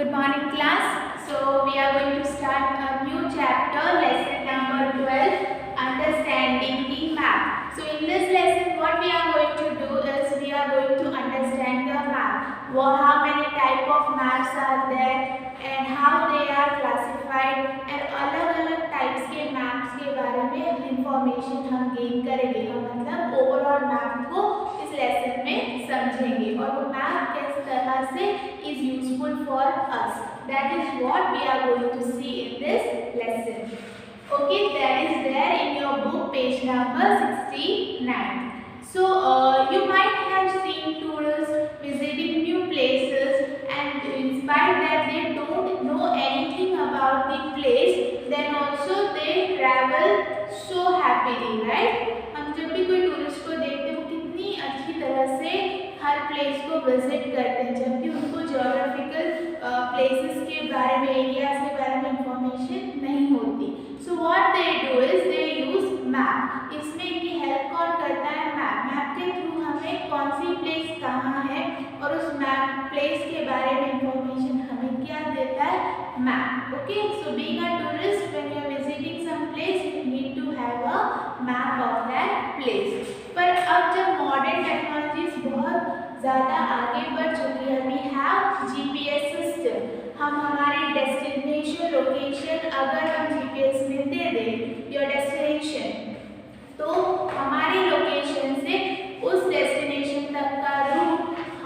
Good morning class. So we are going to start a new chapter, lesson number 12, understanding the map. So in this lesson what we are going to do is we are going to understand the map. How many type of maps are there and how they are classified and अलग-अलग types के maps के बारे में information हम gain करेंगे. हम मतलब overall map को इस lesson में समझेंगे और वो map किस तरह से is useful for us. That is what we are going to see in this lesson. Okay, that is there in your book, page number 69. So you might have seen tourists visiting new places, and in spite that they don't know anything about the place, then also they travel so happily, right? हम जब भी कोई tourist को देखते हैं वो कितनी अच्छी तरह से हर प्लेस को विजिट करते हैं, जबकि उनको ज्योग्राफिकल प्लेसेस के बारे में, एरियाज के बारे में इंफॉर्मेशन नहीं होती. So what they do is they use map. इसमें इनकी हेल्प कौन करता है? मैप. मैप के थ्रू हमें कौन सी प्लेस कहाँ है और उस मैप प्लेस के बारे में इंफॉर्मेशन हमें क्या देता है? Map. Okay, so being a tourist when you are visiting some place you need to have a map of that place. पर अब जब मॉडर्न टेक्नोलॉजीज बहुत ज़्यादा आगे बढ़ चुकी है, वी हैव जीपीएस सिस्टम. हम हमारी डेस्टिनेशन लोकेशन अगर हम जीपीएस में दे दें योर डेस्टिनेशन, तो हमारी लोकेशन से उस डेस्टिनेशन तक का रूट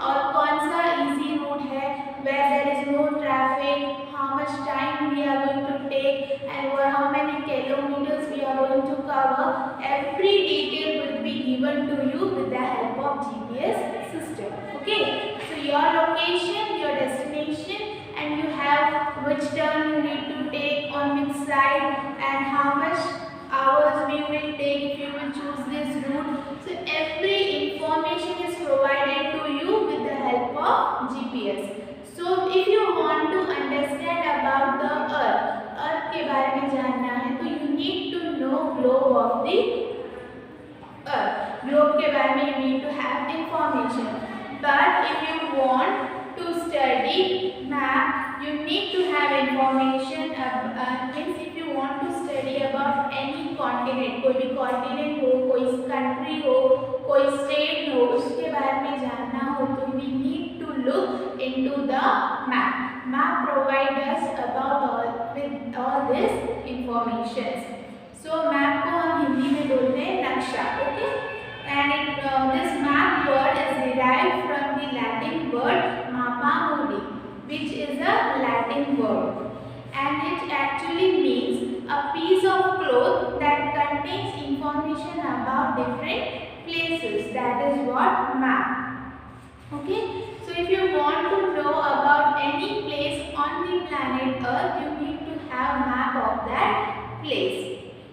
और कौन सा इजी रूट है, where there is no traffic, how much time we are going to take and how many kilometres we are going to cover, every detail will be given to you with the help of GPS system. Okay, so your location, your destination, and you have which turn you need to take on which side and how much hours we will take if you will choose this route. So every information is provided to you with the help of GPS. So if you want to understand about the earth के बारे में जानना है तो you need to know globe of the earth. Globe के बारे में you need to have information. But if you want to study map, you need to have information. Means if you want to study about any continent, कोई भी continent हो, कोई country हो, कोई state हो, उसके बारे में जानना हो तो we need to look into the map. Map provide us about all this information. So map को हम हिंदी में बोलते हैं नक्शा. Okay, and this map word is derived from the Latin word mappa mundi, which is a Latin word, and it actually means a piece of cloth that contains information about different places. That is what map. Okay, so if you want to know about any place on the planet Earth, you need to have map of that place.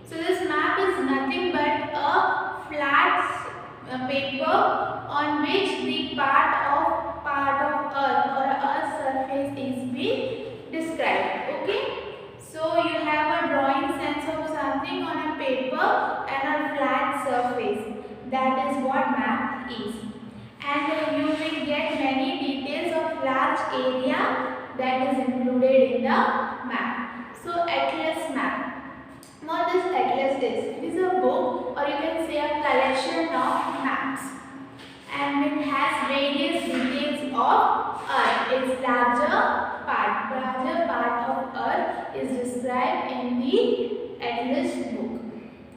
So this map is nothing but a flat paper on which the part of earth or earth's surface is being described. Okay, so you have a drawing sense of something on a paper and a flat surface. That is what map is, and you will get many details of large area that is included in the map. So atlas map. What this atlas is? It is a book, or you can say a collection of maps, and it has various details of Earth. Its larger part of Earth is described in the atlas book,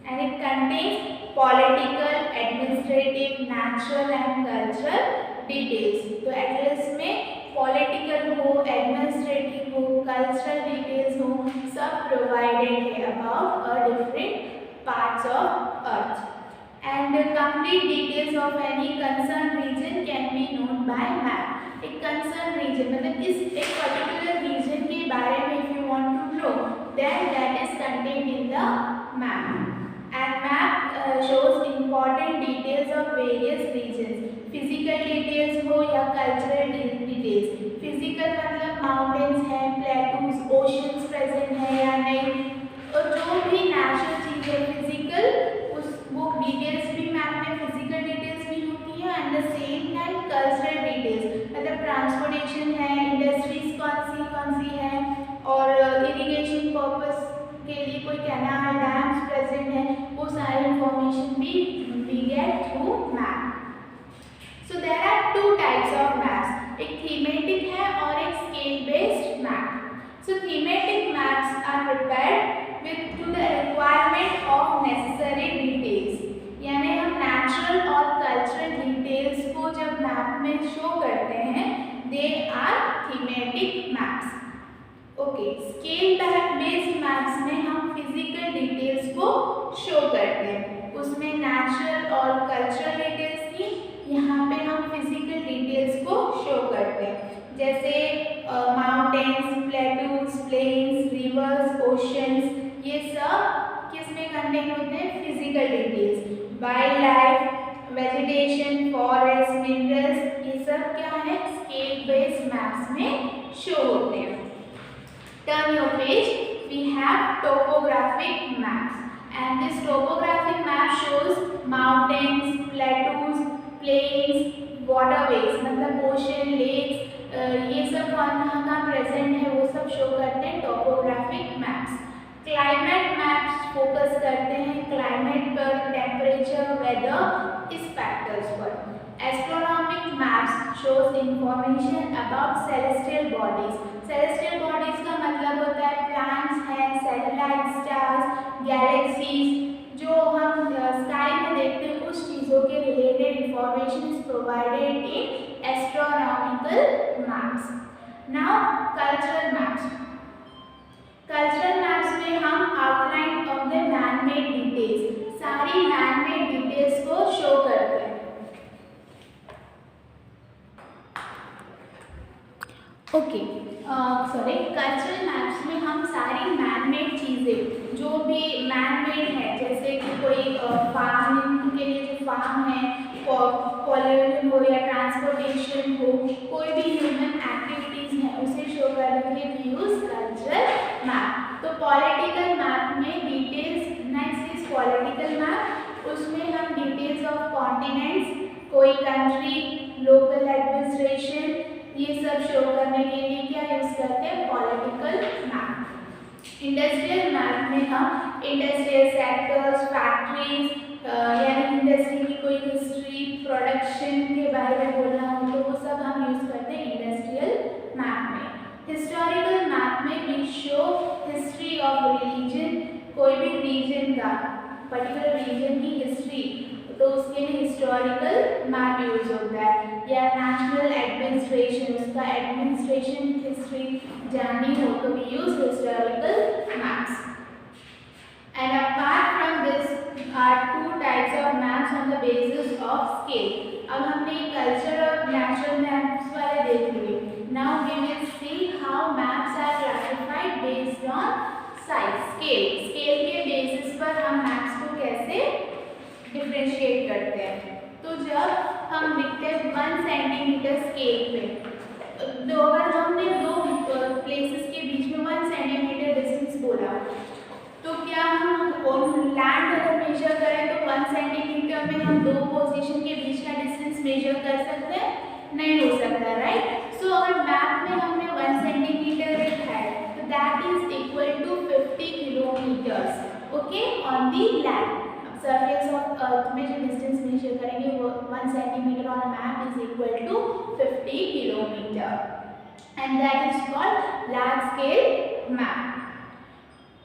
and it contains political, administrative, natural and cultural details. तो atlas में political हो, administrative हो, cultural details हो, सब provided है about a different parts of earth. And complete details of any concern region can be known by map. एक concern region मतलब इस एक पर्टिकुलर रीजन के बारे में if you want to know then that is contained in the map. And map shows important details of various regions. Physical details हो या cultural details. Physical मतलब mountains हैं, plateaus, oceans present है या नहीं, और जो भी natural चीज़ है physical, उस वो details भी map में physical details भी होती है, and the same time cultural details मतलब transportation है, industries कौन get through map. So there are two types of maps. एक thematic है और एक scale based map. So thematic maps are prepared with to the requirement of necessary details. यानी हम natural और cultural details को जब map में show करते हैं, they are thematic maps. Okay, scale based maps में हम physical details को show करते हैं. उसमें natural और cultural details की, यहाँ पे हम फिजिकल डिटेल्स को शो करते हैं, जैसे mountains, plateaus, plains, rivers, oceans, ये सब किसमें कंटेन होते हैं? Physical details. Wild life, vegetation, forest, minerals, ये सब क्या है? स्केल बेस्ड मैप्स में शो होते हैं. Turn your page. We have topographic maps and this topographic map shows mountains, plateaus, plains, waterways, मतलब ocean, lakes, ये सब कहाँ प्रेजेंट है वो सब शो करते हैं topographic maps. Climate maps focus करते हैं क्लाइमेट पर, टेम्परेचर, वेदर, इस फैक्टर्स पर. Astronomic maps shows information about celestial bodies. Celestial bodies का मतलब होता है प्लैनेट्स हैं, सैटेलाइट, स्टार्स, गैलेक्सीज, जो हम स्काई में देखते हैं उस चीज़ों के related information is provided in astronomical maps. Now cultural maps. Cultural maps में हम outline of the man made details, सारी मैन मेड डिटेल्स को शो करते हैं. ओके, सॉरी, कल्चरल मैप्स में हम सारी मैन मेड चीज़ें जो भी मैन मेड है, जैसे कि कोई फार्मिंग के लिए जो फार्म है, पॉल्यूशन हो या ट्रांसपोर्टेशन हो, कोई भी ह्यूमन एक्टिविटीज़ हैं उसे शो करने के लिए वी यूज़ कल्चरल मैप. तो पॉलिटिकल मैप में details, next is political map. उसमें हम डिटेल्स ऑफ कॉन्टिनेंट्स, कोई कंट्री, लोकल एडमिनिस्ट्रेशन, ये सब शो करने के लिए क्या यूज करते हैं? Political map. इंडस्ट्रियल मैप में हम इंडस्ट्रियल सेक्टर्स, फैक्ट्रीज, यानी इंडस्ट्री की कोई हिस्ट्री, प्रोडक्शन के बारे में बोलना हो तो वो सब हम यूज करते हैं इंडस्ट्रियल मैप में. हिस्टोरिकल मैप में we show history of religion, कोई भी रीजन का, पर्टिकुलर रीजन की हिस्ट्री, तो उसके लिए हिस्टोरिकल मैप यूज होता है. या नेशनल एडमिनिस्ट्रेशन, उसका एडमिनिस्ट्रेशन हिस्ट्री जाननी हो तो we use historical maps. And apart from this are two types of maps on the basis of scale. अब हमने कल्चर और नेचुरल मैप्स वाले देख लिए. Now we will see how maps are classified based on size, scale. Scale के basis पर हम maps को कैसे डिफ्रेंशिएट करते हैं. तो जब हम लिखते हैं 1 सेंटीमीटर स्केल पे, तो अगर हमने दो प्लेसेस के बीच में 1 सेंटीमीटर डिस्टेंस बोला, तो क्या हम लैंड अगर मेजर करें तो 1 सेंटीमीटर में हम दो पोजीशन के बीच का डिस्टेंस मेजर कर सकते हैं? नहीं हो सकता, राइट. सो अगर मैप में हमने 1 सेंटीमीटर लिखा है तो that is equal to 50 kilometres, okay, on the land. Surface of earth में जो डिस्टेंस मेजर करेंगे वो 1 centimetre on map is equal to 50 kilometre, and that is called large scale map.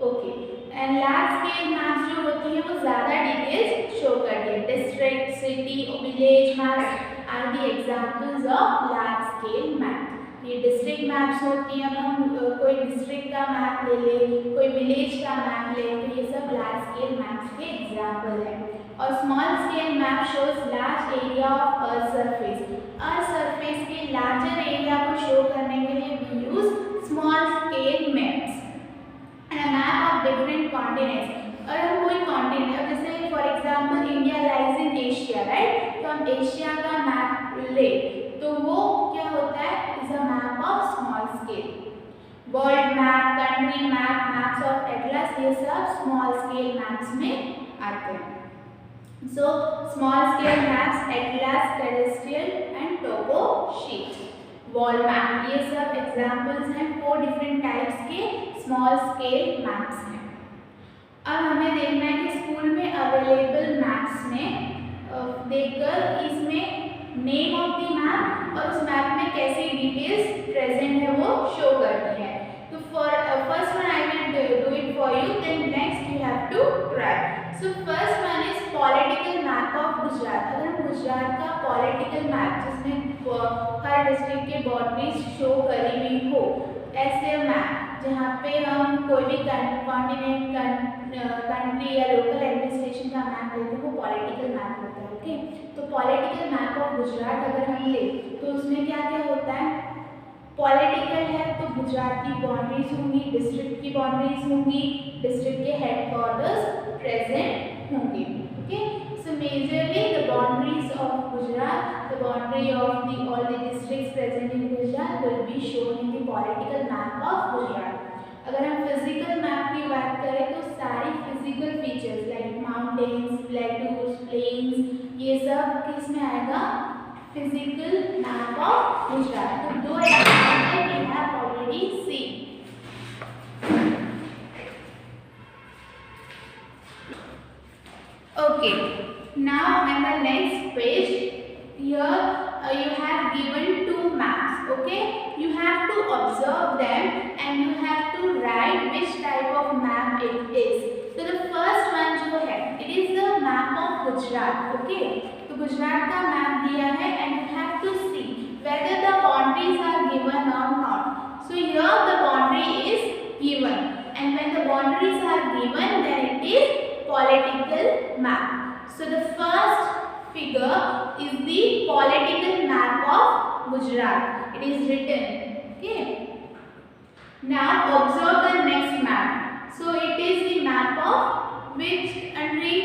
Okay, and large scale maps जो होती हैं वो ज़्यादा details show करती है. District, city, village maps are the examples of large scale map. ये district maps होती हैं. अब हम कोई डिस्ट्रिक्ट का मैप ले लें, कोई विलेज का मैप ले, तो ये सब लार्ज स्केल मैप्स के एग्जाम्पल हैं. और small scale map shows large area of earth surface. Earth surface के लार्जर एरिया को शो करने के लिए we use small scale maps. And a map of different continents. और हम कोई कॉन्टिनेंट, अब जैसे for example India lies in Asia, right, तो हम एशिया का मैप ले तो वो क्या होता है? Is a map of small scale. World map, country map, maps of atlas, ये सब स्मॉल स्केल मैप्स में आते हैं. So small scale maps, atlas, terrestrial and topo sheet, wall map, ये सब एग्जाम्पल्स हैं 4 डिफरेंट टाइप्स के स्मॉल स्केल मैप्स हैं. अब हमें देखना है कि स्कूल में अवेलेबल मैप्स में देखकर इसमें नेम ऑफ द मैप और उस मैप में कैसी डिटेल्स प्रेजेंट है वो शो करती है। तो for first one I will do it for you, then next you have to try. So first one is political map of Gujarat. अगर हम गुजरात का पॉलिटिकल मैप जिसमें हर डिस्ट्रिक्ट के बाउंड्रीज शो करी हुई हो, ऐसे मैप जहाँ पे हम कोई भी कॉन्टिनेंट कंट्री या लोकल एडमिनिस्ट्रेशन का मैप लेते हैं वो पॉलिटिकल मैप होता है। ओके, तो पॉलिटिकल मैप ऑफ गुजरात अगर हम ले तो उसमें क्या क्या होता है, पॉलिटिकल है तो गुजरात की बाउंड्रीज होंगी, डिस्ट्रिक्ट की बाउंड्रीज होंगी, डिस्ट्रिक्ट के हेडक्वार्टर्स प्रेजेंट होंगे। Okay, so majorly the boundaries of Gujarat, the boundary of all the districts present in Gujarat will be shown in the political map of Gujarat. अगर हम physical map की बात करें तो सारी physical features like mountains, plateaus, plains, ये सब किस में आएगा, फिजिकल मैप ऑफ गुजरात। तो दो example we have already seen. Okay, now on the next page here you have given two maps. Okay, you have to observe them and you have to write which type of map it is. So the first one जो है it is the map of Gujarat. Okay, तो गुजरात का map दिया है and you have to see whether the boundaries are given or not. So here the boundary is given and when the boundaries are given then it is political map. So the first figure is the political map of Gujarat. It is written. Okay. Now observe the next map. So it is the map of which country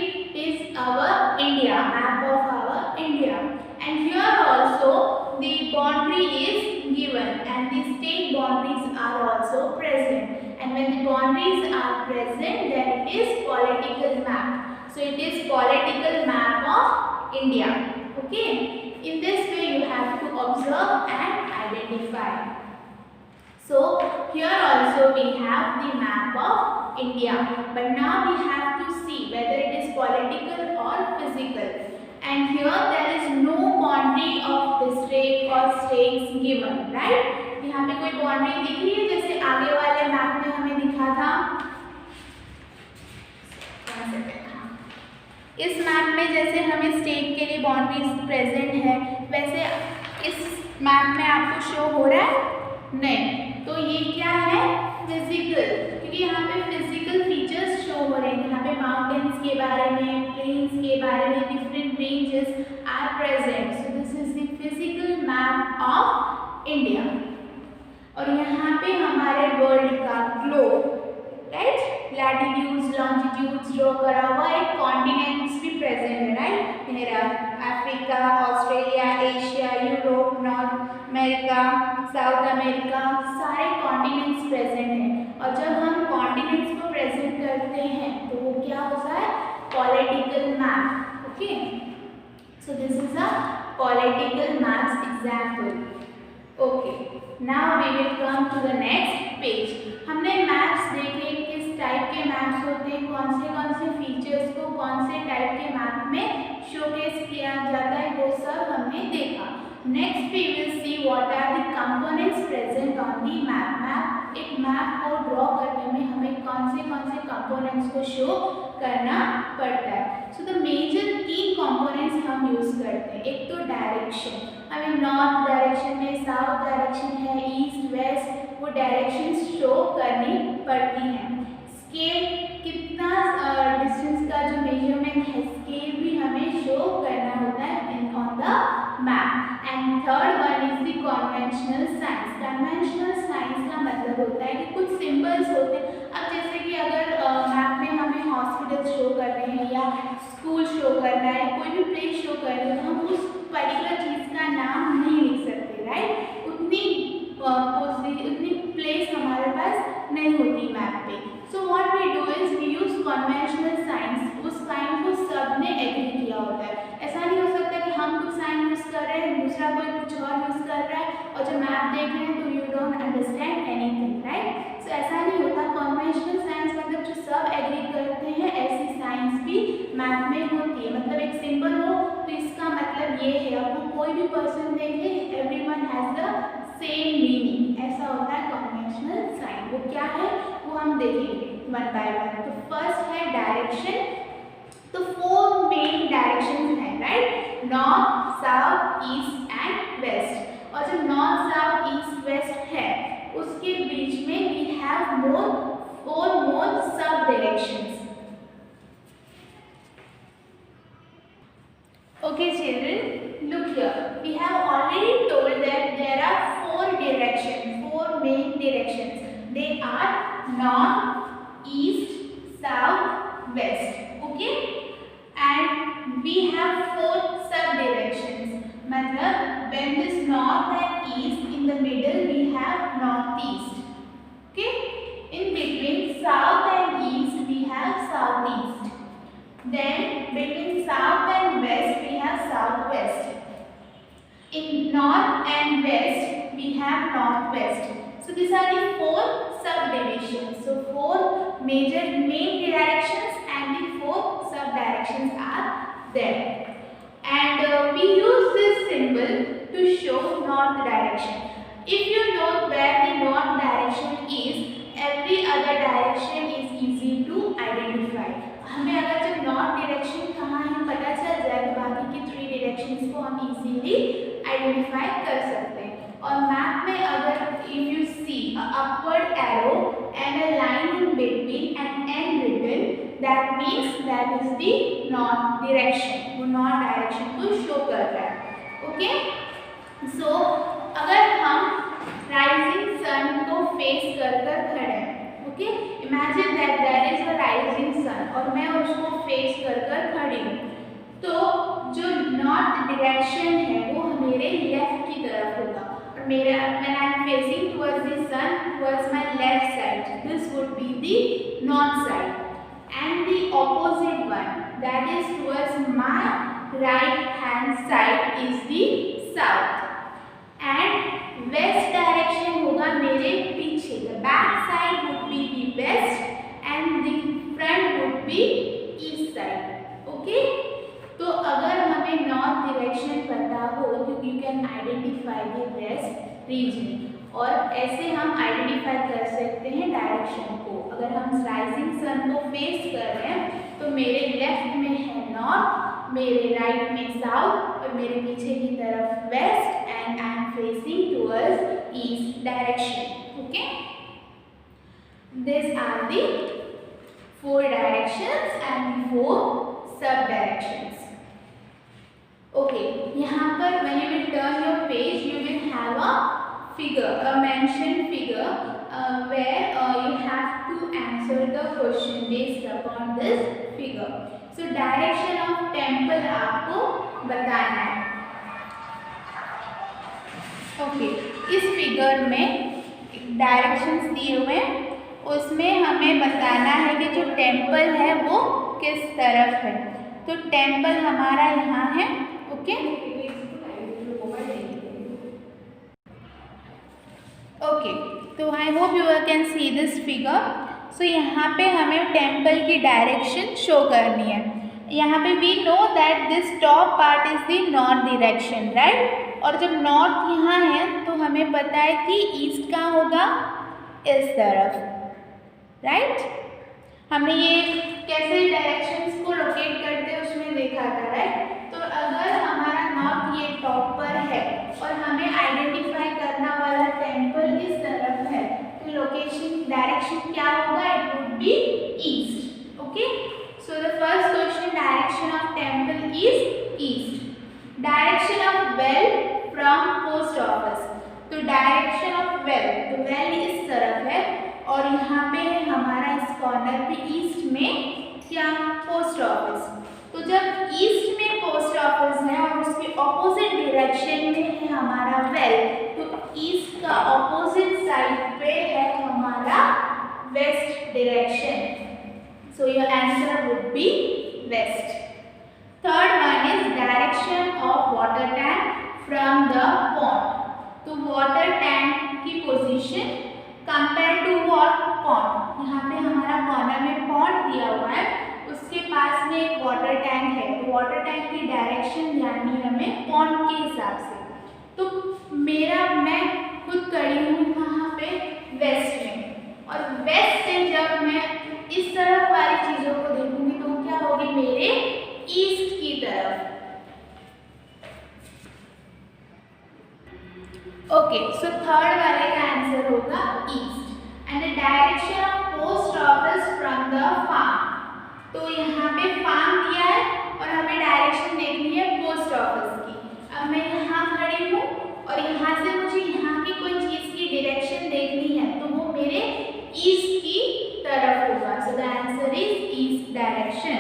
is our India. Map of our India. And here also the boundary is given and the state boundaries are also present. And when the boundaries are present, then it is political map. So it is political map of India. Okay. In this way, you have to observe and identify. So here also we have the map of India. But now we have to see whether it is political or physical. And here there is no boundary of district or states given, right? यहाँ पे कोई boundary दिख रही है जैसे आगे वाले map में हमें दिखा था। इस मैप में जैसे हमें स्टेट के लिए बाउंड्रीज प्रेजेंट है वैसे इस मैप में आपको शो हो रहा है नहीं, तो ये क्या है, फिजिकल, क्योंकि यहाँ पे फिजिकल फीचर्स शो हो रहे हैं। यहाँ पे माउंटेन्स के बारे में, प्लेन्स के बारे में, different ranges are present. So this is the physical map of India. और यहाँ पे हमारे वर्ल्ड का globe, right, latitudes longitudes draw करा हुआ है, कॉन्टिनेंट्स भी प्रेजेंट है, राइट, मेरा Africa, Australia, Asia, Europe, North America, South America, सारे कॉन्टिनेंट्स प्रेजेंट हैं। और जब हम कॉन्टिनेंट्स को प्रेजेंट करते हैं तो वो क्या होता है, political map. Okay, so this is a political maps example. Okay, now we will come to the next page. हमने मैप्स देखे किस टाइप के मैप्स होते हैं, कौन से फीचर्स को कौन से टाइप के मैप में शोकेस किया जाता है, वो सब हमने देखा। Next we will see what are the components present on the map. एक मैप को ड्रॉ करने में हमें कौन से कंपोनेंट्स को शो करना पड़ता है। सो द मेजर 3 कंपोनेंट्स हम यूज करते हैं। एक तो डायरेक्शन, हमें नॉर्थ डायरेक्शन में, साउथ डायरेक्शन है, ईस्ट वेस्ट, वो डायरेक्शंस शो करनी पड़ती हैं। स्केल, कितना डिस्टेंस का जो मेजरमेंट है, स्केल भी हमें शो करना होता है on the map. And third one is the conventional signs. Conventional signs का मतलब होता है कि कुछ सिंबल्स होते हैं। अब जैसे कि अगर मैप में हमें हॉस्पिटल शो करने हैं या स्कूल शो करना है, कोई भी प्लेस शो करना है, तो हम उस पर्टिकुलर चीज़ का नाम नहीं लिख सकते, राइट, उतनी प्लेस हमारे पास नहीं होती मैप पे। So what we do is we use conventional science. उस साइन को सबने एग्री किया होता है। ऐसा नहीं हो सकता कि हम कुछ साइन यूज कर रहे हैं, दूसरा कोई कुछ और यूज कर रहा है और जब मैप देख रहे हैं तो you don't understand anything, right. So ऐसा नहीं होता। कन्वेंशनल साइंस मतलब जो सब एग्री करते हैं, ऐसी साइंस भी मैप में होती है। मतलब एक सिंबल हो मतलब ये है, आपको कोई भी पर्सन देखे everyone has the same meaning, ऐसा होता है कन्वेंशनल साइन। वो क्या है वो हम देखेंगे वन बाय वन। तो फर्स्ट है डायरेक्शन। तो 4 मेन डायरेक्शंस हैं, right, north, south, east and west. और जो नॉर्थ, साउथ, ईस्ट, वेस्ट है उसके बीच में वी हैव फोर मोर सब directions. Okay children, look here. We have already told that there are 4 directions, 4 main directions. They are north, east, south, west. Okay? And we have 4 sub directions. मतलब when this north and east, in the middle we have northeast. Okay? In between south and east we have southeast. Then between south and west we have southwest. In north and west we have northwest. So these are the 4 subdivisions. So 4 major main directions and the 4 sub directions are there. And we use this symbol to show north direction. If you know where the north direction is, every other direction is easy to identify. हमें अगर जब north direction कहाँ है पता चल जाए तो बाकी की 3 डायरेक्शंस को हम इजीली आइडेंटिफाई कर सकते हैं। और मैप में अगर if you see a upward arrow and a line in between and and written, that means that is the north direction. वो नॉर्थ डायरेक्शन को शो कर रहा है। ओके, सो अगर हम राइजिंग सन को फेस कर खड़े हैं, okay, imagine that there is a rising sun और मैं उसको फेस कर खड़ी हूँ, तो जो नॉर्थ डायरेक्शन है वो मेरे लेफ्ट की तरफ होगा और मेरा when I am facing towards the sun towards my left side, this would be the north side and the opposite one that is towards my right hand side is the south and west direction होगा मेरे पीछे। The back side would be the west and the front would be east side. Okay, तो अगर हमें north direction पता हो तो you can identify the west reason और ऐसे हम आइडेंटिफाई कर सकते हैं डायरेक्शन को। अगर हम राइजिंग सन को फेस कर रहे हैं तो मेरे लेफ्ट में है नॉर्थ, मेरे राइट में साउथ और मेरे पीछे की तरफ west and I am facing towards east direction. Okay, these are the 4 directions and the 4 sub directions. Okay, यहाँ पर when you will turn your page you will have a figure, a mentioned figure where you have to answer the question based upon this figure. So direction of temple आपको बताना है। Okay, इस figure में directions दिए हुए हैं, उसमें हमें बताना है कि जो टेम्पल है वो किस तरफ है। तो टेम्पल हमारा यहाँ है। ओके, ओके, तो I hope you can see this figure. So यहाँ पे हमें टेम्पल की डायरेक्शन शो करनी है। यहाँ पे we know that this top part is the north direction, right, और जब नॉर्थ यहाँ है तो हमें पता है कि ईस्ट का होगा इस तरफ, राइट। हमने ये कैसे डायरेक्शंस को लोकेट करते हैं उसमें देखा था, राइट। तो अगर हमारा नॉर्थ ये टॉप पर है और हमें आइडेंटिफाई करना वाला टेम्पल इस तरफ है तो लोकेशन डायरेक्शन क्या होगा, it would be east. Okay, so the first question, direction of temple is east. Direction of well from post office, तो डायरेक्शन ऑफ वेल, तो वेल इस तरफ है और यहाँ पे हमारा इस कॉर्नर पे ईस्ट में क्या, पोस्ट ऑफिस। तो जब ईस्ट में पोस्ट ऑफिस है और उसके ऑपोजिट डायरेक्शन में है हमारा वेल, तो ईस्ट का ऑपोजिट साइड पे है हमारा west direction. So your answer would be west. Third one is direction of water tank from the pond. तो वाटर टैंक की position compare to what, pond. यहाँ पे हमारा कॉर्नर में पॉन्ड दिया हुआ है उसके पास में एक वाटर टैंक है, तो वाटर टैंक की डायरेक्शन जाननी है हमें पॉन्ड के हिसाब से। तो मैं खुद खड़ी हूँ वहाँ पे वेस्ट में, और वेस्ट से जब मैं इस तरफ वाली चीज़ों को देखूंगी तो क्या होगी, मेरे ईस्ट की तरफ। ओके, सो थर्ड वाले का आंसर होगा east. And the direction of post office from the farm, तो यहाँ पे फार्म दिया है और हमें डायरेक्शन देखनी है पोस्ट ऑफिस की। अब मैं यहाँ खड़ी हूँ और यहाँ से मुझे यहाँ की कोई चीज़ की डायरेक्शन देखनी है, तो वो मेरे ईस्ट की तरफ होगा। So the answer is east direction.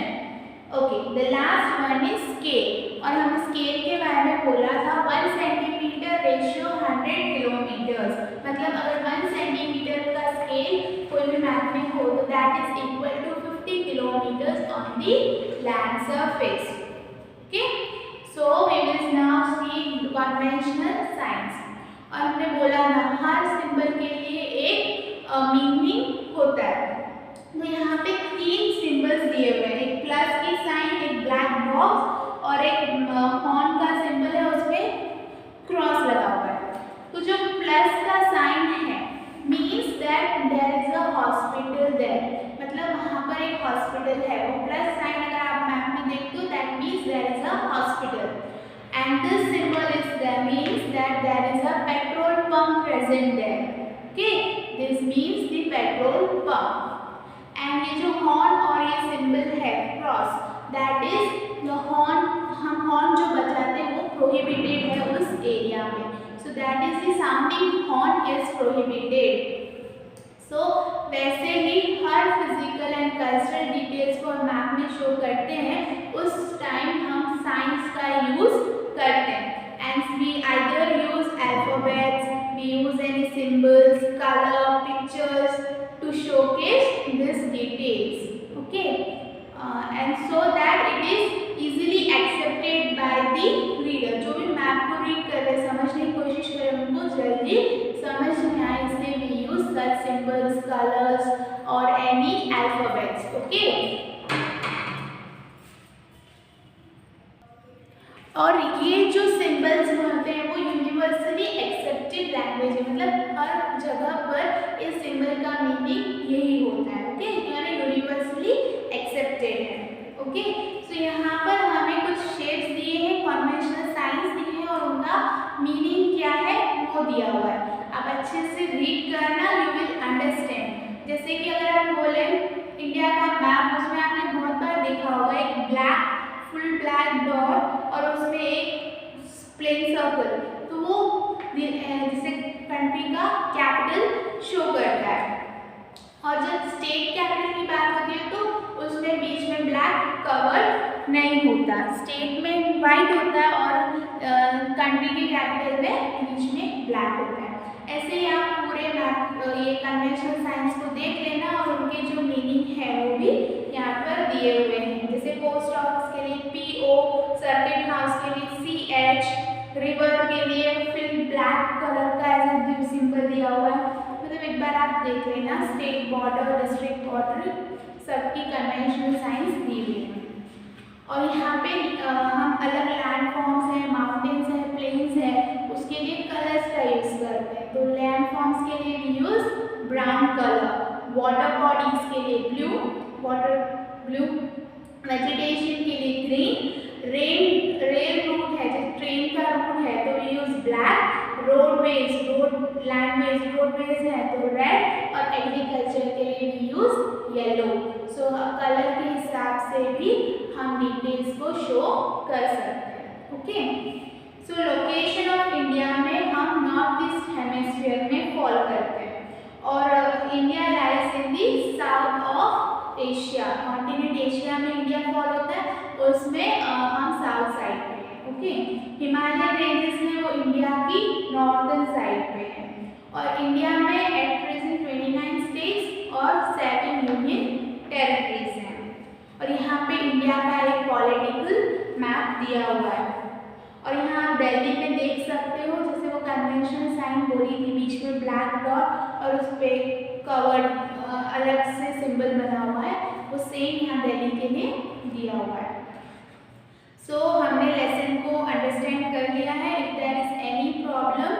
Okay, the last one is scale, और हम स्केल के बारे में बोला था 1 सेंटीमीटर रेशियो 100 किलोमीटर्स, मतलब अगर 1 सेंटीमीटर का स्केल कोई भी मैप में हो तो that is equal to 50 kilometres on the land surface. Okay, so we will now see conventional science. और हमने बोला था हर सिंबल के लिए एक मीनिंग होता है, तो यहाँ पे 3 सिंबल्स दिए हुए हैं, एक प्लस की साइन, एक ब्लैक बॉक्स और एक हॉर्न का सिंबल है, उसमें क्रॉस लगा हुआ है। तो जो प्लस का साइन है means that there is a hospital there, मतलब वहाँ पर एक हॉस्पिटल है। वो प्लस साइन अगर आप मैप में देखते हो that means there is a hospital. And this symbol is that means that there is a petrol pump present there. Okay, this means the petrol pump. And ये जो horn और ये symbol है cross, that is the horn, हम horn जो बजाते हैं वो प्रोहिबिटेड है उस एरिया में, so that is the sounding horn is prohibited. So वैसे ही हर फिजिकल एंड कल्चरल डिटेल्स को हम मैप में शो करते हैं, उस टाइम हम साइंस का यूज करते हैं। And we either use alphabets, we use any symbols, colour, pictures to showcase these details. Okay, and so that it is easily accepted by the reader. जो भी मैप को रीड कर रहे हैं, समझने की कोशिश कर रहे हैं, उनको जल्दी समझ में आए, इसलिए we use such symbols, colors or any alphabets. Okay. और ये जो सिंबल्स होते हैं वो यूनिवर्सली एक्सेप्टेड लैंग्वेज है, मतलब हर जगह पर इस सिंबल का मीनिंग यही होता है। ओके, यानी यूनिवर्सली एक्सेप्टेड है। ओके, सो यहाँ पर हमें कुछ शेप्स दिए हैं, कन्वेंशनल साइंस दिए हैं और उनका मीनिंग क्या है वो दिया हुआ है। आप अच्छे से रीड करना, यू विल अंडरस्टैंड। जैसे कि अगर हम बोले इंडिया का मैप, उसमें आपने बहुत बार देखा होगा एक ब्लैक फुल ब्लैक डॉट और उसमें एक प्लेन सर्कल, तो वो जैसे कंट्री का कैपिटल शो करता है। और जब स्टेट कैपिटल की बात होती है तो उसमें बीच में ब्लैक कवर नहीं होता, स्टेट में वाइट होता है और कंट्री के कैपिटल में बीच में ब्लैक होता है। ऐसे ही आप पूरे मैप ये कन्वेंशनल साइंस को देख लेना और उनके जो मीनिंग है वो भी यहाँ पर दिए हुए हैं। जैसे पोस्ट ऑफिस के लिए PO, सर्किट हाउस के लिए CH, रिवर के लिए फिर ब्लैक कलर का ऐसा सिंबल दिया हुआ है। मतलब एक बार आप देख लेना, स्टेट बॉर्डर, डिस्ट्रिक्ट बॉर्डर सबकी कन्वेंशनल साइंस दी हुई है। और यहाँ पे हम अलग लैंड फॉर्म्स हैं, माउंटेन्स हैं, प्लेन्स हैं, उसके लिए कलर्स का यूज़ करते हैं। तो लैंड फॉर्म्स के लिए we use brown colour, water bodies के लिए ब्लू, वाटर ब्लू, वेजिटेशन के लिए ग्रीन, रेल रूट है, जैसे ट्रेन का रूट है तो we use black, roadways, landways, roadways है तो रेड, और एग्रीकल्चर के लिए we use yellow. So colour के हिसाब से भी हम डिटेल्स को शो कर सकते हैं। Okay, so location of India में हम नॉर्थ ईस्ट हेमिस्फीयर में फॉल करते हैं और India lies in the south of Asia, continent Asia में इंडिया फॉल होता है, उसमें हम साउथ साइड पे हैं। ओके, हिमालयन रेंजेस में वो इंडिया की नॉर्दर्न साइड पे है। और इंडिया में एट प्रेजेंट 29 स्टेट्स और 7 यूनियन टेरिटरीज हैं। और यहाँ पे इंडिया का एक पॉलिटिकल मैप दिया हुआ है। और यहाँ आप दिल्ली में देख सकते हो, जैसे वो कन्वेंशनल साइन बोली थी, बीच में ब्लैक डॉट और उस पर कवर्ड अलग से सिंबल बना हुआ है, वो सेम यहाँ दिल्ली के लिए दिया हुआ है। सो हमने लेसन को अंडरस्टैंड कर लिया है। If there is any problem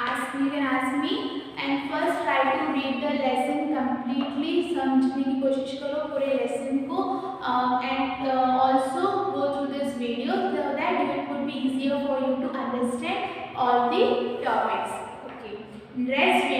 ask me and first try to read the lesson completely, समझने की कोशिश करो पूरे लेसन को and also go through this video so that it would be easier for you to understand all the topics. Okay, rest